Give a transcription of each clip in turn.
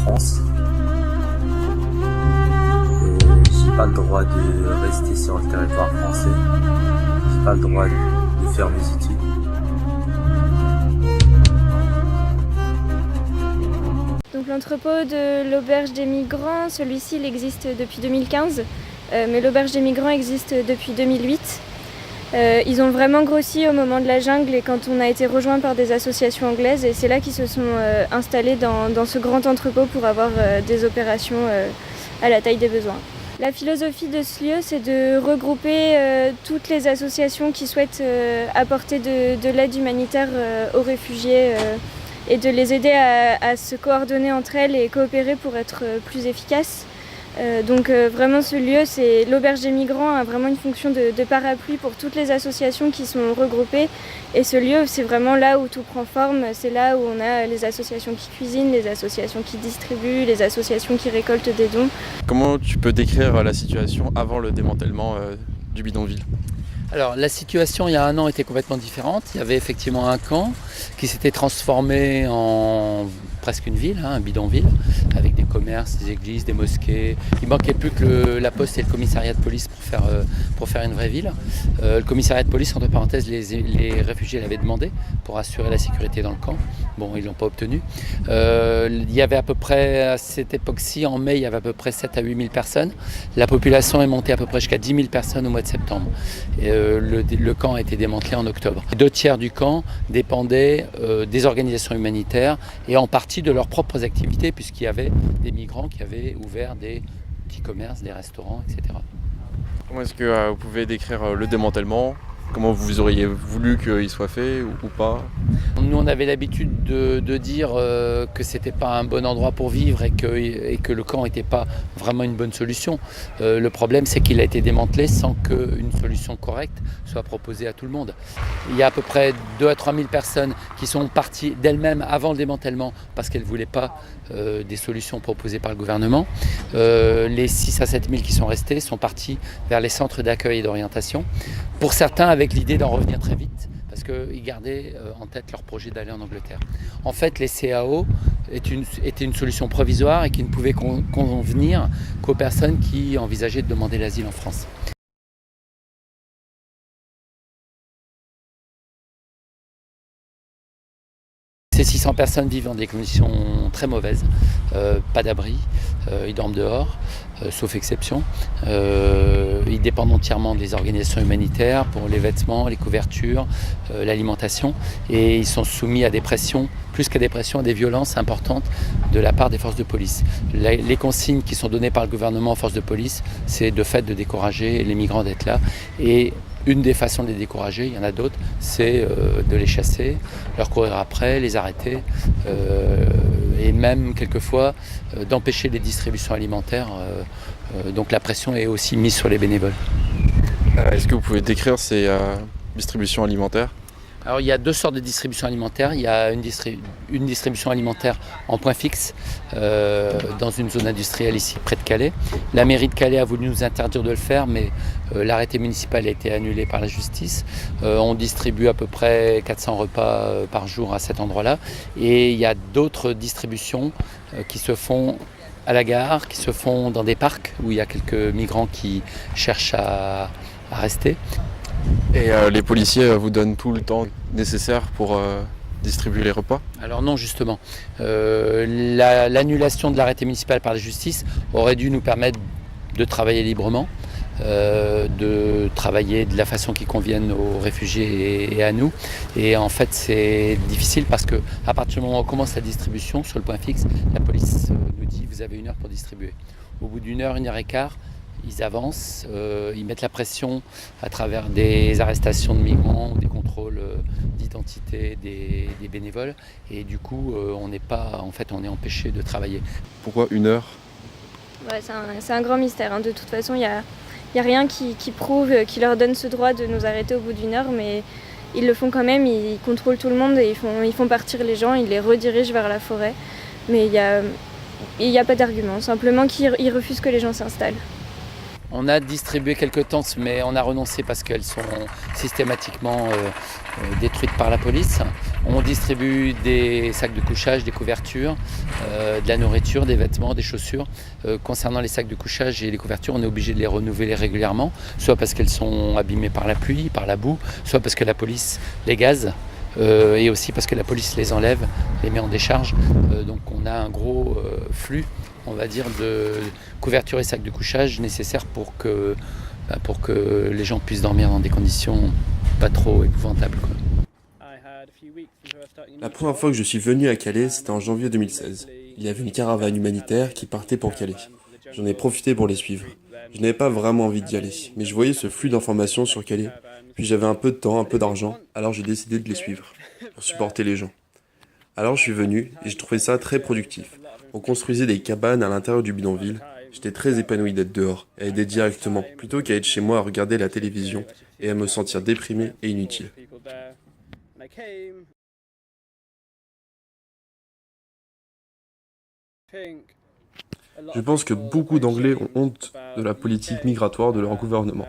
France. J'ai pas le droit de rester sur le territoire français. J'ai pas le droit de faire mes études. Donc l'entrepôt de l'auberge des migrants, celui-ci il existe depuis 2015, mais l'auberge des migrants existe depuis 2008. Ils ont vraiment grossi au moment de la jungle et quand on a été rejoint par des associations anglaises, et c'est là qu'ils se sont installés dans ce grand entrepôt pour avoir des opérations à la taille des besoins. La philosophie de ce lieu, c'est de regrouper toutes les associations qui souhaitent apporter de l'aide humanitaire aux réfugiés et de les aider à se coordonner entre elles et coopérer pour être plus efficaces. Donc vraiment ce lieu, c'est l'auberge des migrants, a vraiment une fonction de parapluie pour toutes les associations qui sont regroupées. Et ce lieu, c'est vraiment là où tout prend forme. C'est là où on a les associations qui cuisinent, les associations qui distribuent, les associations qui récoltent des dons. Comment tu peux décrire la situation avant le démantèlement du bidonville ? Alors la situation il y a un an était complètement différente. Il y avait effectivement un camp qui s'était transformé en presque une ville, un bidonville, avec des commerces, des églises, des mosquées. Il manquait plus que la poste et le commissariat de police pour faire une vraie ville. Le commissariat de police, entre parenthèses, les réfugiés l'avaient demandé pour assurer la sécurité dans le camp. Bon, ils ne l'ont pas obtenu. Il y avait à peu près, à cette époque-ci, en mai, il y avait à peu près 7 à 8 000 personnes. La population est montée à peu près jusqu'à 10 000 personnes au mois de septembre. Et, le camp a été démantelé en octobre. 2/3 du camp dépendaient des organisations humanitaires et en partie de leurs propres activités, puisqu'il y avait des migrants qui avaient ouvert des petits commerces, des restaurants, etc. Comment est-ce que vous pouvez décrire le démantèlement ? Comment vous auriez voulu qu'il soit fait ou pas ? Nous, on avait l'habitude de dire que c'était pas un bon endroit pour vivre et que le camp n'était pas vraiment une bonne solution. Le problème, c'est qu'il a été démantelé sans qu'une solution correcte soit proposée à tout le monde. Il y a à peu près 2 à 3 000 personnes qui sont parties d'elles-mêmes avant le démantèlement parce qu'elles ne voulaient pas des solutions proposées par le gouvernement. Les 6 à 7 000 qui sont restés sont partis vers les centres d'accueil et d'orientation. Pour certains, avec l'idée d'en revenir très vite, parce qu'ils gardaient en tête leur projet d'aller en Angleterre. En fait, les CAO étaient une solution provisoire et qui ne pouvait convenir qu'aux personnes qui envisageaient de demander l'asile en France. Ces 600 personnes vivent dans des conditions très mauvaises, pas d'abri, ils dorment dehors, sauf exception. Ils dépendent entièrement des organisations humanitaires pour les vêtements, les couvertures, l'alimentation. Et ils sont soumis à des pressions, plus qu'à des pressions, à des violences importantes de la part des forces de police. Les consignes qui sont données par le gouvernement aux forces de police, c'est de fait de décourager les migrants d'être là. Et une des façons de les décourager, il y en a d'autres, c'est de les chasser, leur courir après, les arrêter et même quelquefois d'empêcher les distributions alimentaires. Donc la pression est aussi mise sur les bénévoles. Est-ce que vous pouvez décrire ces distributions alimentaires ? Alors il y a 2 sortes de distribution alimentaire. Il y a une distribution alimentaire en point fixe dans une zone industrielle ici près de Calais. La mairie de Calais a voulu nous interdire de le faire, mais l'arrêté municipal a été annulé par la justice. On distribue à peu près 400 repas par jour à cet endroit-là. Et il y a d'autres distributions qui se font à la gare, qui se font dans des parcs où il y a quelques migrants qui cherchent à rester. Et les policiers vous donnent tout le temps nécessaire pour distribuer les repas ? Alors non, justement. L'annulation de l'arrêté municipal par la justice aurait dû nous permettre de travailler librement, de travailler de la façon qui convienne aux réfugiés et à nous. Et en fait, c'est difficile parce qu'à partir du moment où on commence la distribution sur le point fixe, la police nous dit « vous avez 1 heure pour distribuer ». Au bout d'1 heure, 1 heure et quart, ils avancent, ils mettent la pression à travers des arrestations de migrants, des contrôles d'identité des bénévoles, et du coup on est empêché de travailler. Pourquoi 1 heure ? Ouais, c'est un grand mystère, hein. De toute façon, il y a rien qui prouve, qui leur donne ce droit de nous arrêter au bout d'1 heure, mais ils le font quand même, ils contrôlent tout le monde et ils font partir les gens, ils les redirigent vers la forêt. Mais il y a pas d'argument, simplement qu'ils refusent que les gens s'installent. On a distribué quelques tentes, mais on a renoncé parce qu'elles sont systématiquement détruites par la police. On distribue des sacs de couchage, des couvertures, de la nourriture, des vêtements, des chaussures. Concernant les sacs de couchage et les couvertures, on est obligé de les renouveler régulièrement, soit parce qu'elles sont abîmées par la pluie, par la boue, soit parce que la police les gaze. Et aussi parce que la police les enlève, les met en décharge. Donc on a un gros flux, on va dire, de couverture et sacs de couchage nécessaires pour que les gens puissent dormir dans des conditions pas trop épouvantables, quoi. La première fois que je suis venu à Calais, c'était en janvier 2016. Il y avait une caravane humanitaire qui partait pour Calais. J'en ai profité pour les suivre. Je n'avais pas vraiment envie d'y aller, mais je voyais ce flux d'informations sur Calais. Puis j'avais un peu de temps, un peu d'argent, alors j'ai décidé de les suivre, pour supporter les gens. Alors je suis venu, et j'ai trouvé ça très productif. On construisait des cabanes à l'intérieur du bidonville. J'étais très épanoui d'être dehors, et à aider directement, plutôt qu'à être chez moi à regarder la télévision, et à me sentir déprimé et inutile. Je pense que beaucoup d'Anglais ont honte de la politique migratoire de leur gouvernement.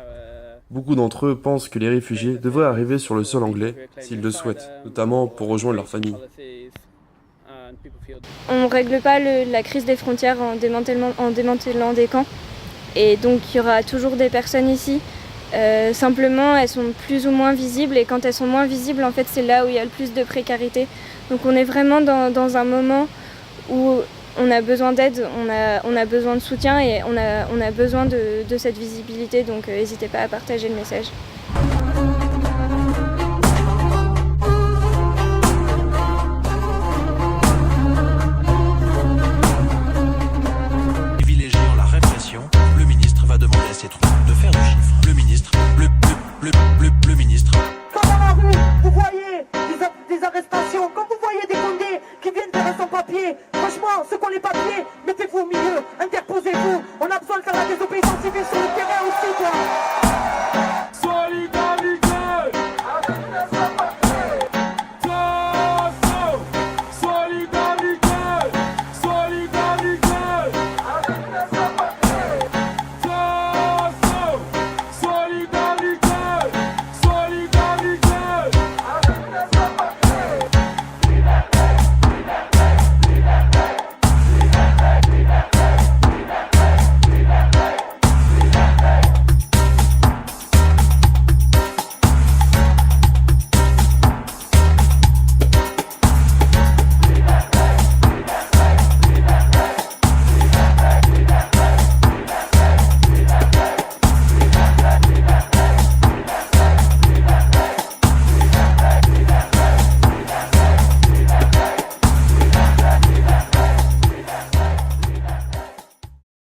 Beaucoup d'entre eux pensent que les réfugiés devraient arriver sur le sol anglais s'ils le souhaitent, notamment pour rejoindre leur famille. On ne règle pas la crise des frontières en démantelant des camps. Et donc il y aura toujours des personnes ici. Simplement, elles sont plus ou moins visibles. Et quand elles sont moins visibles, en fait, c'est là où il y a le plus de précarité. Donc on est vraiment dans un moment où on a besoin d'aide, on a besoin de soutien et on a besoin de cette visibilité. Donc n'hésitez pas à partager le message. Privilégiant la répression, le ministre va demander à ses troupes de faire du chiffre. Le ministre, le ministre. Comment vous voyez des arrestations, quand vous voyez des condés qui viennent faire un sans-papier, franchement, ceux qui ont les papiers, mettez-vous au milieu, interposez-vous. On a besoin de faire la désobéissance civile sur le terrain.